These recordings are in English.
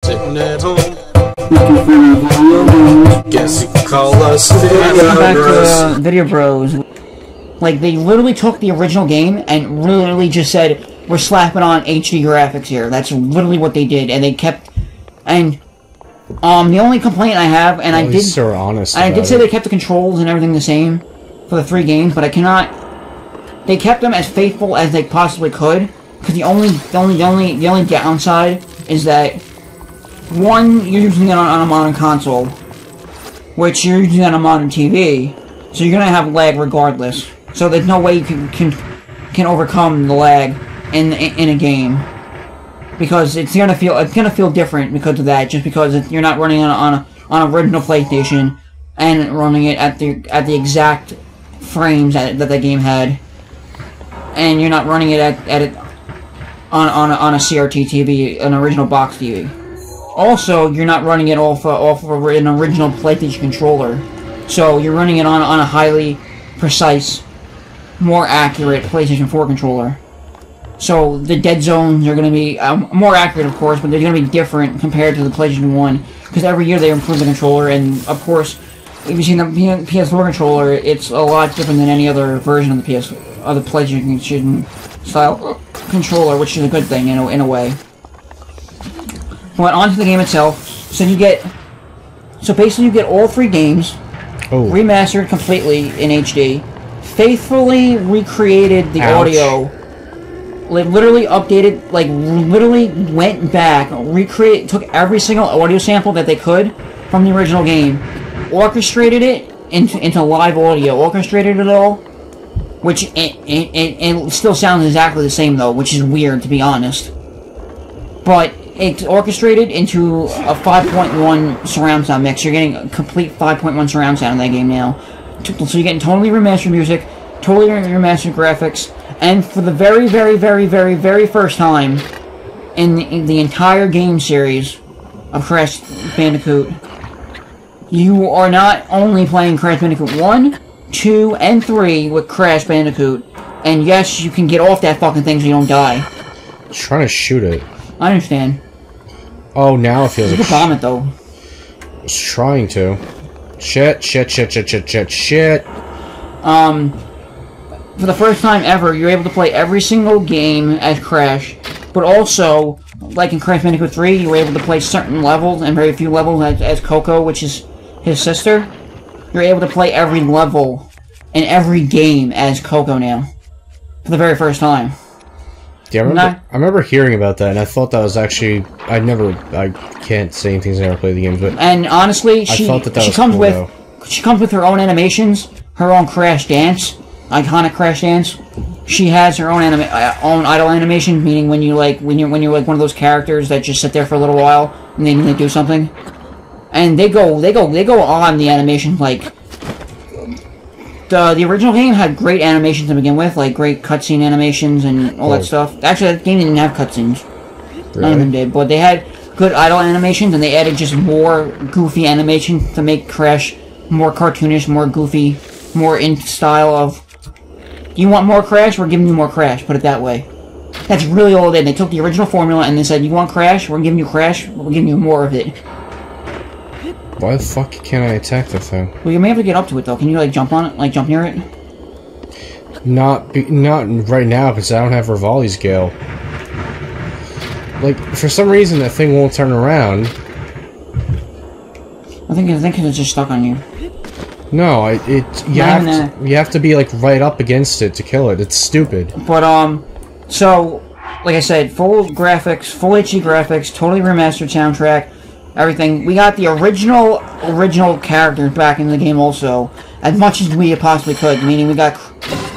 sitting at home. Guess you could call us Vidya Bros. Vidya Bros. Like, they literally took the original game and literally just said, we're slapping on HD graphics here. That's literally what they did, and they kept... And, the only complaint I have, and I did say they kept the controls and everything the same for the 3 games, but I cannot... They kept them as faithful as they possibly could, because the only downside is that, one, you're using it on a modern console, which you're using it on a modern TV, so you're gonna have lag regardless. So there's no way you can overcome the lag in a game, because it's gonna feel different because of that. Just because you're not running on original PlayStation and running it at the exact frames that the game had, and you're not running it on a CRT TV, an original box TV. Also, you're not running it off of an original PlayStation controller, so you're running it on a highly precise, more accurate PlayStation 4 controller. So the dead zones are going to be more accurate, of course, but they're going to be different compared to the PlayStation 1, because every year they improve the controller, and of course, if you've seen the PS4 controller, it's a lot different than any other version of the PlayStation style controller, which is a good thing in a way. But onto the game itself. So basically you get all 3 games remastered completely in HD, faithfully recreated the audio, like literally updated, like literally went back, took every single audio sample that they could from the original game, orchestrated it into live audio, orchestrated it all, which it still sounds exactly the same though, which is weird to be honest. But it's orchestrated into a 5.1 surround sound mix. You're getting a complete 5.1 surround sound in that game now. So you're getting totally remastered music, totally remastered graphics, and for the very, very, very, very, very first time in the entire game series of Crash Bandicoot, you are not only playing Crash Bandicoot 1, 2, and 3 with Crash Bandicoot, and yes, you can get off that fucking thing so you don't die. I'm trying to shoot it. I understand. Oh, now it feels like... You can bomb it, though. I was trying to. Shit. For the first time ever, you're able to play every single game as Crash, but also, like in Crash Bandicoot 3, you were able to play certain levels, and very few levels as Coco, which is his sister. You're able to play every level in every game as Coco now. For the very first time. Yeah, I remember hearing about that, and I thought that was actually... I can't say anything since I never played the games, but... And honestly, she comes with her own animations, her own Crash dance, iconic Crash dance. She has her own idle animation, meaning when you're like one of those characters that just sit there for a little while and then they do something, and they go on the animation like. The original game had great animations to begin with, like great cutscene animations and all that stuff. Actually, that game didn't have cutscenes. Really? None of them did, but they had good idle animations, and they added just more goofy animation to make Crash more cartoonish, more goofy, more in style of, you want more Crash? We're giving you more Crash, put it that way. That's really all they did. They took the original formula and they said, you want Crash? We're giving you Crash, we're giving you more of it. Why the fuck can't I attack the thing? Well, you may have to get up to it, though. Can you, like, jump on it? Like, jump near it? Not right now, because I don't have Rivali's Gale. Like, for some reason, that thing won't turn around. I think it's just stuck on you. No, you have to be, like, right up against it to kill it. It's stupid. But, so, like I said, full graphics, full HD graphics, totally remastered soundtrack, everything. We got the original characters back in the game also, as much as we possibly could. Meaning we got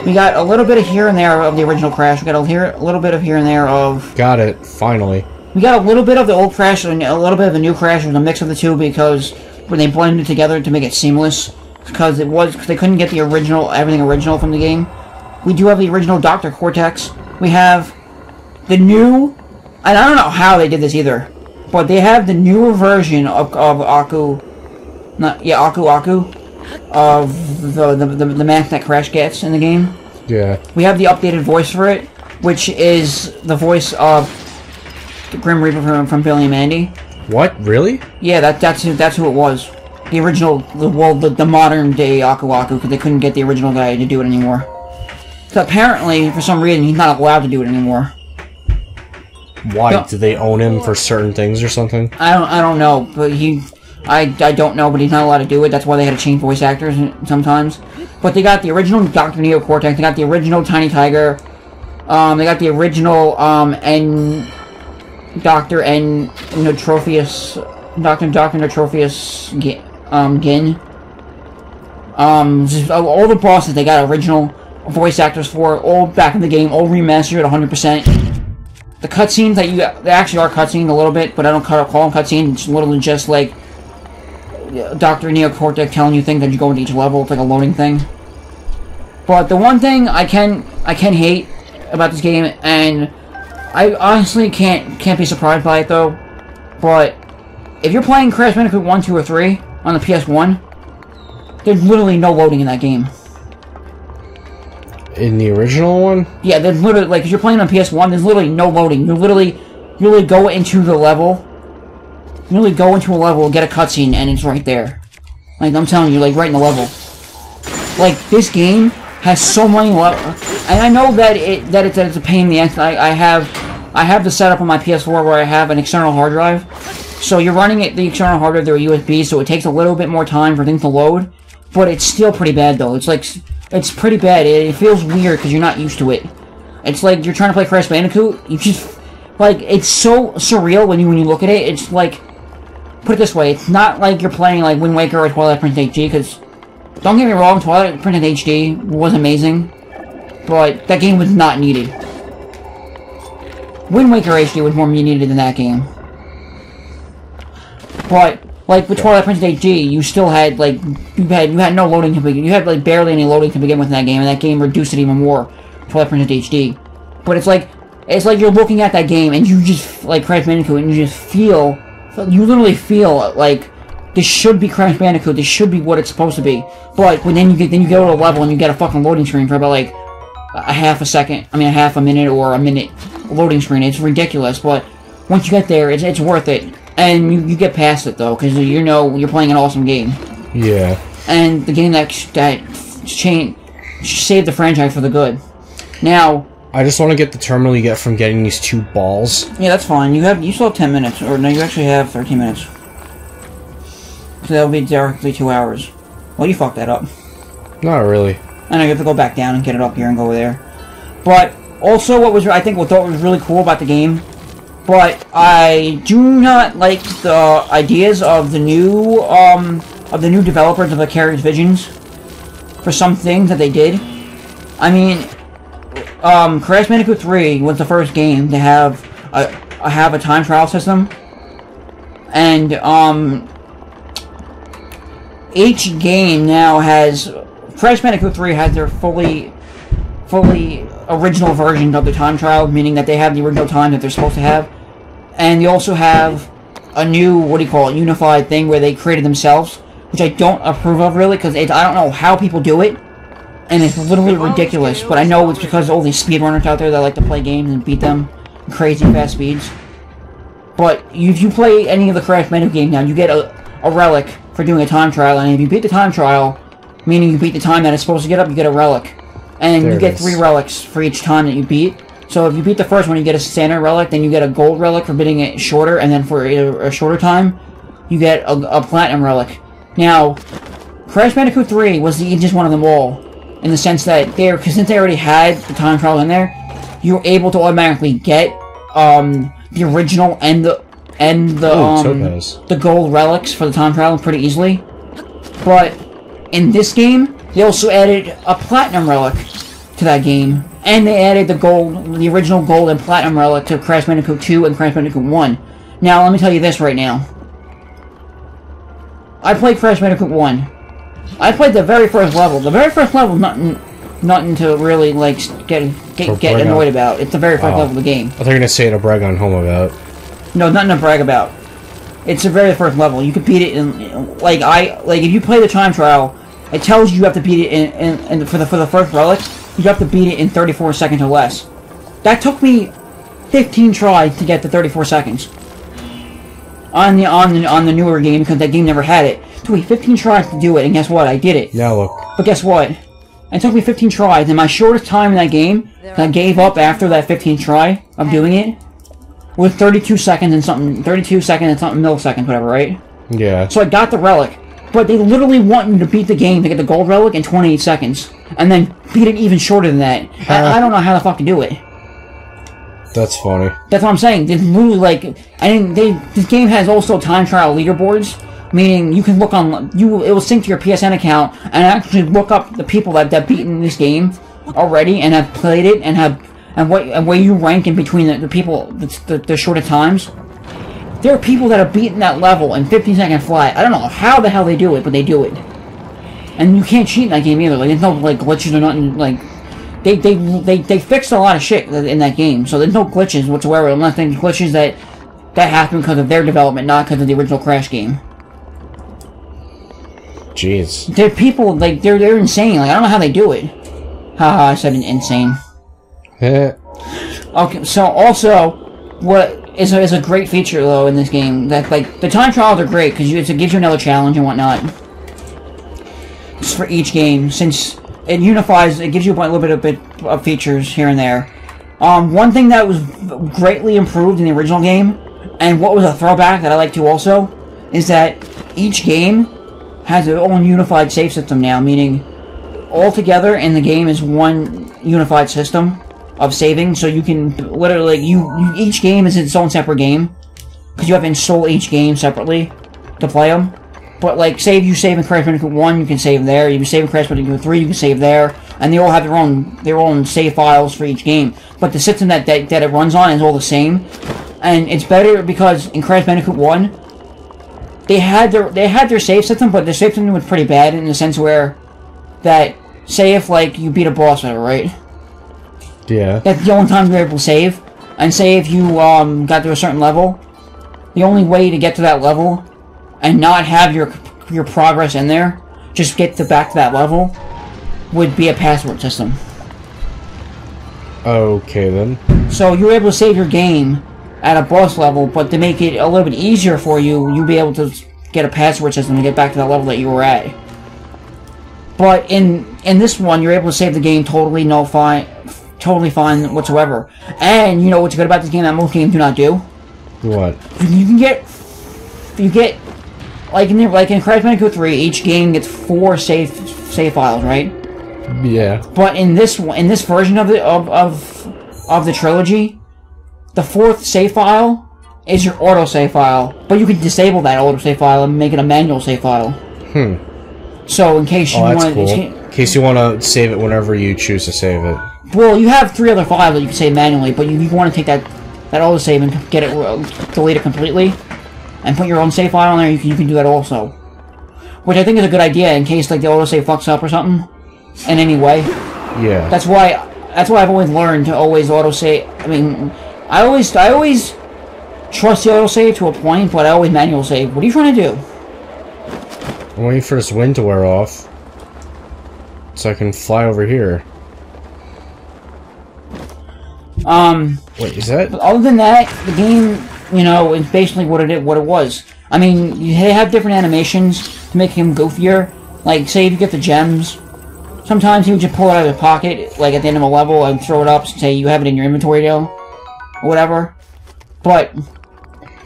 a little bit of here and there of the original Crash. We got a little bit of here and there of. Got it finally. We got a little bit of the old Crash and a little bit of the new Crash, and a mix of the two because when they blended together to make it seamless, because they couldn't get the everything original from the game. We do have the original Dr. Cortex. We have the new, and I don't know how they did this either. But they have the newer version of Aku, of the mask that Crash gets in the game. Yeah. We have the updated voice for it, which is the voice of the Grim Reaper from Billy and Mandy. What? Really? Yeah, that's who it was. The original, the modern day Aku Aku, because they couldn't get the original guy to do it anymore. So apparently, for some reason, he's not allowed to do it anymore. Why? Do they own him for certain things or something? I don't know, but I don't know, but he's not allowed to do it. That's why they had to change voice actors sometimes. But they got the original Dr. Neocortex, they got the original Tiny Tiger, they got the original, Dr. Notrophius, Dr. Notrophius Gin. Just all the bosses, they got original voice actors for, all back in the game, all remastered 100%. The cutscenes they actually are cutscenes a little bit, but I don't call them cutscenes. It's literally just like Dr. Neocortex telling you things that you go into each level. It's like a loading thing. But the one thing I can hate about this game, and I honestly can't be surprised by it though, but if you're playing Crash Bandicoot 1, 2, or 3 on the PS1, there's literally no loading in that game. In the original one? Yeah, there's literally, like, if you're playing on PS1, there's literally no loading. You literally go into the level, you literally go into a level, get a cutscene, and it's right there. Like, I'm telling you, like, right in the level. Like, this game has so many levels, and I know that it's a pain in the ass. I have the setup on my PS4 where I have an external hard drive, so you're running the external hard drive through a USB, so it takes a little bit more time for things to load, but it's still pretty bad, though. It's like, it's pretty bad. It feels weird because you're not used to it. It's like you're trying to play Crash Bandicoot. You just, like, it's so surreal when you look at it. It's like, put it this way, it's not like you're playing like Wind Waker or Twilight Princess HD, because don't get me wrong, Twilight Princess HD was amazing, but that game was not needed. Wind Waker HD was more needed than that game. But like with Twilight Princess HD, you still had like you had no loading to begin. You had like barely any loading to begin with in that game, and that game reduced it even more. Twilight Princess HD, but it's like you're looking at that game and you just like Crash Bandicoot, and you just feel, you literally feel like this should be Crash Bandicoot. This should be what it's supposed to be. But when then you go to a level and you get a fucking loading screen for about like a half a minute or a minute loading screen. It's ridiculous, but once you get there, it's worth it. And you get past it though, because you know you're playing an awesome game. Yeah. And the game that saved the franchise for the good. Now, I just want to get the terminal you get from getting these 2 balls. Yeah, that's fine. You still have 10 minutes, or no, you actually have 13 minutes. So that'll be directly 2 hours. Well, you fucked that up. Not really. I know you have to go back down and get it up here and go over there. But also, what thought was really cool about the game. But I do not like the ideas of the new developers of Vicarious Visions for some things that they did. I mean, Crash Bandicoot 3 was the first game to have a time trial system, and each game now has Crash Bandicoot 3 has their fully original version of the time trial, meaning that they have the original time that they're supposed to have, and they also have a new, unified thing where they created themselves, which I don't approve of really, because I don't know how people do it, and it's literally ridiculous, but I know it's because of all these speedrunners out there that like to play games and beat them in crazy fast speeds. But if you play any of the Crash Bandicoot games now, you get a relic for doing a time trial, and if you beat the time trial, meaning you beat the time that it's supposed to get up, you get a relic. And you get 3 relics for each time that you beat. So if you beat the first one, you get a standard relic, then you get a gold relic for beating it shorter, and then for a shorter time, you get a platinum relic. Now, Crash Bandicoot 3 was the easiest one of them all, in the sense that since they already had the time trial in there, you were able to automatically get the original and the gold relics for the time trial pretty easily. But in this game, they also added a platinum relic to that game, and they added the original gold and platinum relic to Crash Bandicoot 2 and Crash Bandicoot 1. Now, let me tell you this right now. I played Crash Bandicoot 1. I played the very first level. The very first level, nothing to really like get annoyed about. It's the very first level of the game. I thought you were gonna say to brag on home about. No, nothing to brag about. It's the very first level. You can beat it in if you play the time trial, it tells you have to beat it in for the first relic. You have to beat it in 34 seconds or less. That took me 15 tries to get to 34 seconds. on the newer game because that game never had it. It took me 15 tries to do it, and guess what? I did it. Now look. But guess what? It took me 15 tries, and my shortest time in that game, I gave up after that 15th try of doing it, was 32 seconds and something milliseconds, whatever, right? Yeah. So I got the relic, but they literally want you to beat the game to get the gold relic in 28 seconds, and then beat it even shorter than that. I don't know how the fuck to do it. That's funny. That's what I'm saying. It's literally like, this game has also time trial leaderboards, meaning you can look on, it will sync to your PSN account and actually look up the people that beaten this game already and have played it and where you rank in between the people, the shorter times. There are people that have beaten that level in 15 seconds flat. I don't know how the hell they do it, but they do it. And you can't cheat in that game either. Like, there's no like glitches or nothing. Like, they fixed a lot of shit in that game, so there's no glitches whatsoever. Unless there's glitches that happen because of their development, not because of the original Crash game. Jeez. There are people like they're insane. Like, I don't know how they do it. Haha, I said insane. Okay, so also, what is a great feature though in this game that like the time trials are great because it gives you another challenge and whatnot. Just for each game, since it unifies, it gives you a little bit of features here and there. One thing that was greatly improved in the original game, and what was a throwback that I like to also, is that each game has their own unified save system now, meaning all together in the game is one unified system of saving, so you can literally, each game is its own separate game, because you have to install each game separately to play them. But like, say if you save in Crash Bandicoot 1, you can save there. If you save in Crash Bandicoot 3, you can save there. And they all have their own save files for each game. But the system that it runs on is all the same. And it's better because in Crash Bandicoot 1, they had their save system, but their save system was pretty bad in the sense where that, say if like you beat a boss, right? Yeah. That's the only time you're able to save. And say if you got to a certain level, the only way to get to that level and not have your progress in there, just get back to that level, would be a password system. Okay then. So you're able to save your game at a boss level, but to make it a little bit easier for you, you'll be able to get a password system to get back to that level that you were at. But in this one, you're able to save the game totally fine whatsoever. And you know what's good about this game that most games do not do? What? You get like in Crash Bandicoot 3, each game gets 4 save files, right? Yeah. But in this version of the trilogy, the 4th save file is your auto save file, but you can disable that auto save file and make it a manual save file. So in case you want, in case you want to save it whenever you choose to save it. Well, you have 3 other files that you can save manually, but you want to take that auto save and get it deleted completely, and put your own save file on there. You can do that also, which I think is a good idea in case like the auto save fucks up or something in any way. Yeah. That's why I've always learned to always auto save. I mean, I always trust the auto save to a point, but I always manual save. What are you trying to do? I'm waiting for this wind to wear off, so I can fly over here. Wait, is that? Other than that, the game, you know, is basically what it was. I mean, they have different animations to make him goofier. Like, say if you get the gems, sometimes he would just pull it out of his pocket, like at the end of a level, and throw it up, and say you have it in your inventory now, or whatever. But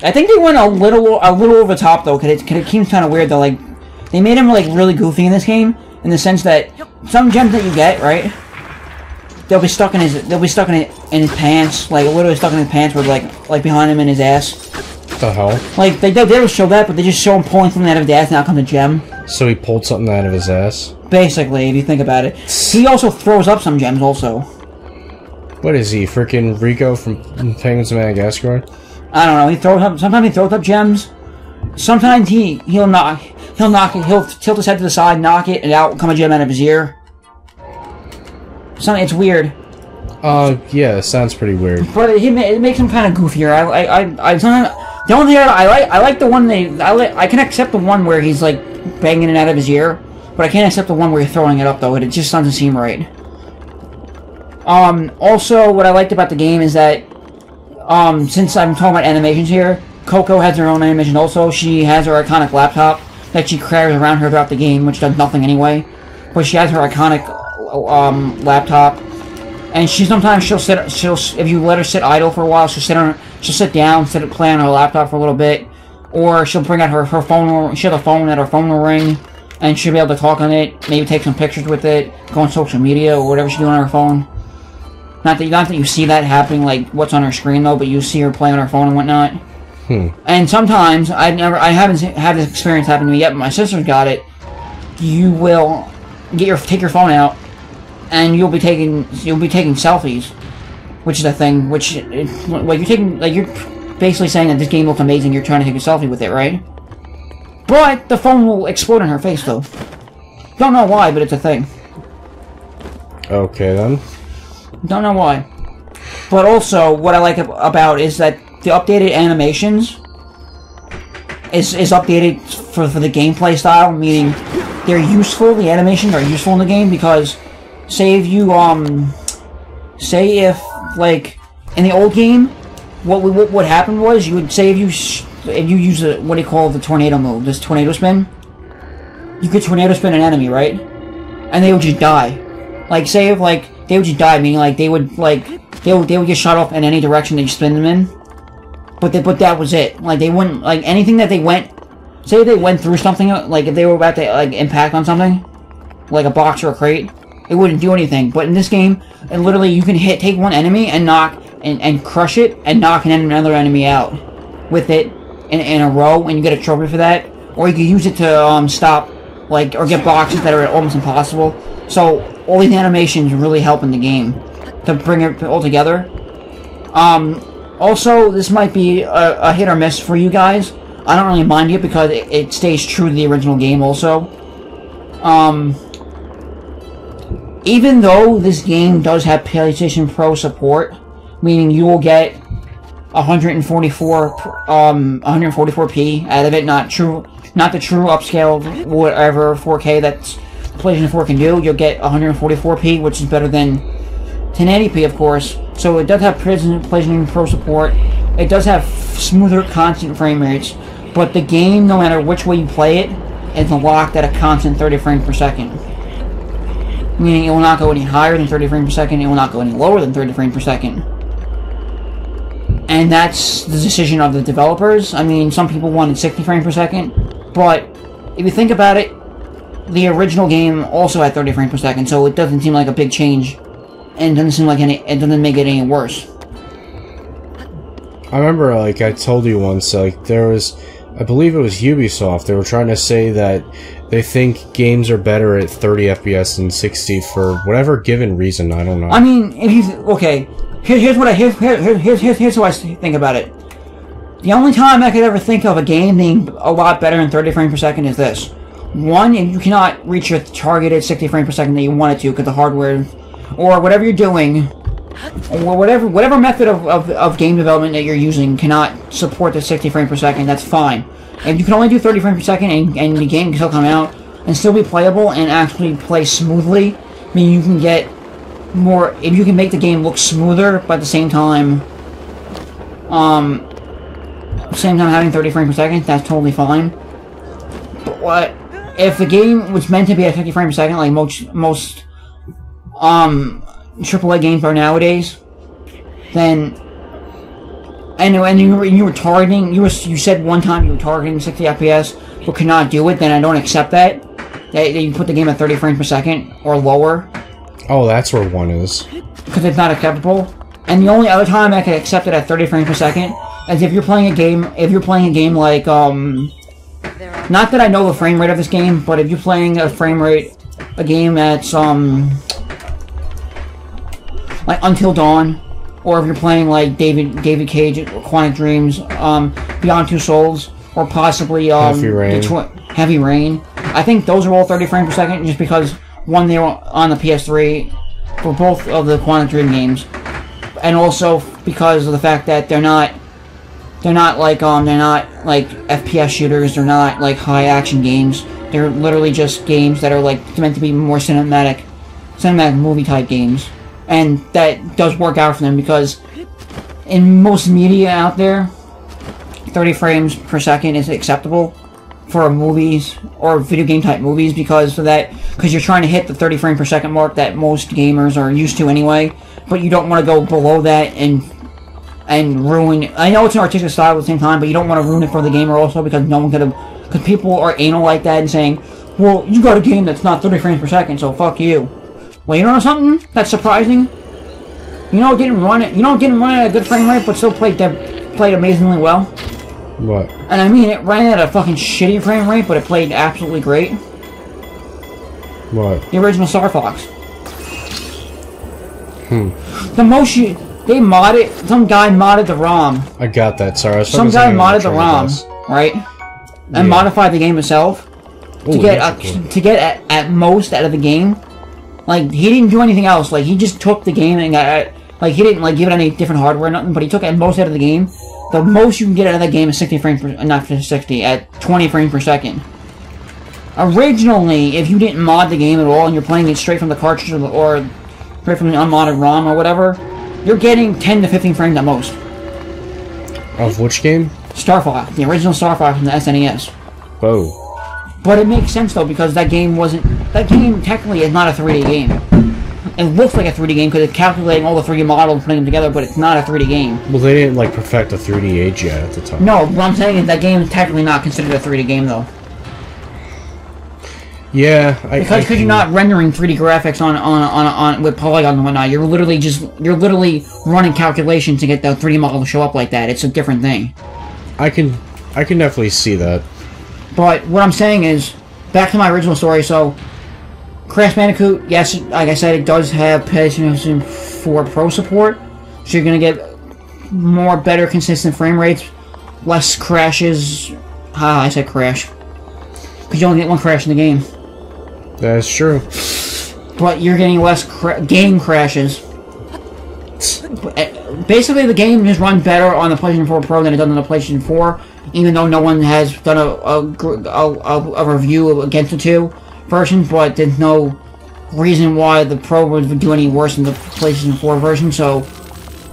I think they went a little over the top though, because it seems kind of weird though. Like, they made him like really goofy in this game, in the sense that some gems that you get, right? They'll be stuck in his pants, like literally stuck in his pants, with like behind him in his ass. What the hell? Like they don't show that, but they just show him pulling something out of his ass, and out comes a gem. So he pulled something out of his ass? Basically, if you think about it. He also throws up some gems also. What is he, freaking Rico from Penguins of Madagascar? I don't know, he throws up, sometimes he throws up gems. Sometimes he'll tilt his head to the side, knock it, and out come a gem out of his ear. It's weird. Yeah, it sounds pretty weird. But it makes him kind of goofier. The only thing I like the one I can accept the one where he's like banging it out of his ear, but I can't accept the one where you're throwing it up though. It just doesn't seem right. Also, what I liked about the game is that, since I'm talking about animations here, Coco has her own animation also. She has her iconic laptop that she carries around her throughout the game, which does nothing anyway. But she has her iconic laptop, and sometimes she'll if you let her sit idle for a while, she'll sit down, play on her laptop for a little bit, or she'll bring out her phone. She has a phone that her phone will ring, and she'll be able to talk on it, maybe take some pictures with it, go on social media or whatever she's doing on her phone. Not that you see that happening, like what's on her screen though, but you see her play on her phone and whatnot. And sometimes I haven't had this experience happen to me yet, but my sister's got it. You will take your phone out, and you'll be taking selfies, which is a thing. Which you're basically saying that this game looks amazing. You're trying to take a selfie with it, right? But the phone will explode in her face, though. Don't know why, but it's a thing. Okay then. Don't know why. But also, what I like about is that the updated animations is updated for the gameplay style, meaning they're useful. The animations are useful in the game because, say if like in the old game, what happened was you would say if you use what do you call the tornado move, this tornado spin, you could tornado spin an enemy, right? And they would just die. Like say if like they would just die, meaning like they would get shot off in any direction that you spin them in. But that was it. Like they wouldn't like anything that they went. Say they went through something, like if they were about to like impact on something, like a box or a crate, it wouldn't do anything. But in this game, and literally you can take one enemy and knock and crush it and knock another enemy out with it in a row, and you get a trophy for that. Or you can use it to stop or get boxes that are almost impossible. So all these animations really help in the game to bring it all together. Also, this might be a hit or miss for you guys. I don't really mind it because it stays true to the original game also. Even though this game does have PlayStation Pro support, meaning you will get 144p out of it, not the true upscale whatever 4K that PlayStation 4 can do. You'll get 144p, which is better than 1080p, of course. So it does have PlayStation Pro support. It does have smoother constant frame rates, but the game, no matter which way you play it, is locked at a constant 30 frames per second. Meaning it will not go any higher than 30 frames per second, it will not go any lower than 30 frames per second. And that's the decision of the developers. I mean, some people wanted 60 frames per second, but if you think about it, the original game also had 30 frames per second, so it doesn't seem like a big change, and it doesn't seem like it doesn't make it any worse. I remember, like, I told you once, like, there was, I believe it was Ubisoft, they were trying to say that they think games are better at 30 FPS than 60 for whatever given reason, I don't know. I mean, if you, okay, here's how I think about it. The only time I could ever think of a game being a lot better than 30 frames per second is this. One, if you cannot reach your targeted 60 frames per second that you wanted to because the hardware, or whatever you're doing, or whatever method of game development that you're using cannot support the 60 frames per second, that's fine. If you can only do 30 frames per second and the game can still come out and still be playable and actually play smoothly, I mean, you can get more, if you can make the game look smoother, but at the same time having 30 frames per second, that's totally fine. But if the game was meant to be at 50 frames per second, like most AAA games are nowadays, then and you were targeting, you said one time you were targeting 60 FPS but could not do it, then I don't accept that you put the game at 30 frames per second or lower. Oh, that's where one is. Because it's not acceptable. And the only other time I can accept it at 30 frames per second is if you're playing a game like not that I know the frame rate of this game, but if you're playing a game that's like Until Dawn, or if you're playing like David Cage, Quantic Dreams, Beyond Two Souls, or possibly Heavy Rain. Heavy Rain. I think those are all 30 frames per second, just because one, they were on the PS3 for both of the Quantic Dream games, and also because of the fact that they're not like FPS shooters. They're not like high action games. They're literally just games that are like meant to be more cinematic movie type games. And that does work out for them because in most media out there, 30 frames per second is acceptable for movies or video game type movies because you're trying to hit the 30 frame per second mark that most gamers are used to anyway, but you don't want to go below that and ruin. I know it's an artistic style at the same time, but you don't want to ruin it for the gamer also because because people are anal like that and saying, well, you got a game that's not 30 frames per second, so fuck you. Well, you know something that's surprising? You know it didn't run at a good frame rate, but still played amazingly well. What? And I mean, it ran at a fucking shitty frame rate, but it played absolutely great. What? The original Star Fox. They modded. Some guy modded the ROM. I got that. Sorry, some guy modded the ROM, right? And modified the game itself to get at most out of the game. Like he didn't do anything else. Like he just took the game and got he didn't give it any different hardware or nothing. But he took at most out of the game. The most you can get out of that game is 60 frames per, not 60, at 20 frames per second. Originally, if you didn't mod the game at all and you're playing it straight from the cartridge or straight from the unmodded ROM or whatever, you're getting 10 to 15 frames at most. Of which game? Star Fox, the original Star Fox from the SNES. Whoa. But it makes sense though because that game technically is not a 3D game. It looks like a 3D game because it's calculating all the 3D models and putting them together, but it's not a 3D game. Well, they didn't perfect the 3D age yet at the time. No, what I'm saying is that game is technically not considered a 3D game though. Yeah, because you're not rendering 3D graphics on with polygons and whatnot. You're literally running calculations to get the 3D model to show up like that. It's a different thing. I can definitely see that. But what I'm saying is, back to my original story. So, Crash Bandicoot, yes, like I said, it does have PlayStation 4 Pro support, so you're gonna get better, consistent frame rates, less crashes. I said crash because you only get one crash in the game. That's true. But you're getting less game crashes. Basically, the game just runs better on the PlayStation 4 Pro than it does on the PlayStation 4, even though no one has done a review against the two versions, but there's no reason why the Pro would do any worse than the PlayStation 4 version, so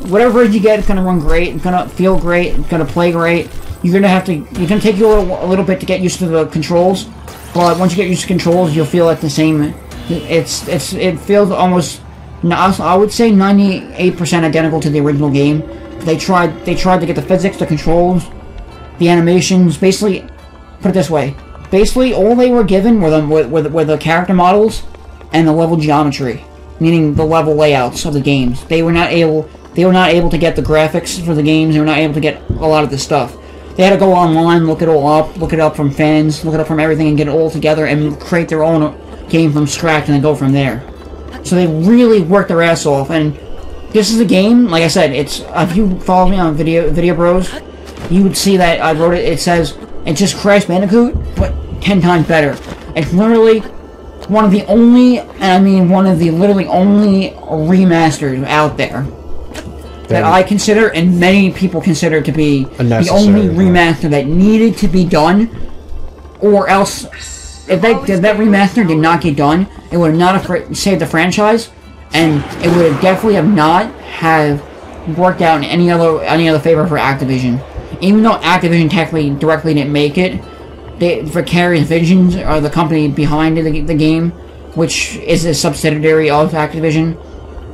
whatever version you get, it's gonna run great, it's gonna feel great, it's gonna play great. It's gonna take you a little bit to get used to the controls, but once you get used to controls, you'll feel like the same. It feels almost, I would say 98% identical to the original game. They tried to get the physics, the controls, the animations. Basically, put it this way: basically all they were given were the character models and the level geometry, meaning the level layouts of the games. They were not able to get the graphics for the games. They were not able to get a lot of this stuff. They had to go online, look it up from fans, look it up from everything, and get it all together and create their own game from scratch and then go from there. So they really worked their ass off. And this is a game, like I said, if you follow me on Vidya Bros, you would see that I wrote it. It says it's just Crash Bandicoot, but 10 times better. It's literally one of the only remasters out there that I consider, and many people consider to be the only remaster that needed to be done, or else if that remaster did not get done, it would not have saved the franchise, and it would definitely not have worked out in any other favor for Activision. Even though Activision technically directly didn't make it, Vicarious Visions are the company behind the game, which is a subsidiary of Activision,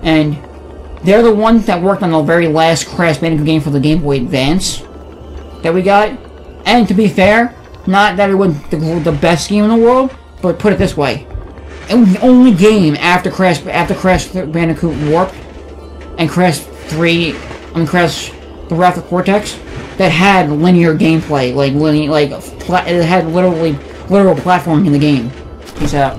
and they're the ones that worked on the very last Crash Bandicoot game for the Game Boy Advance that we got. And to be fair, not that it was the best game in the world, but put it this way: it was the only game after Crash Bandicoot Warp and Crash the Wrath of Cortex that had linear gameplay, it had literal platforming in the game. Peace out.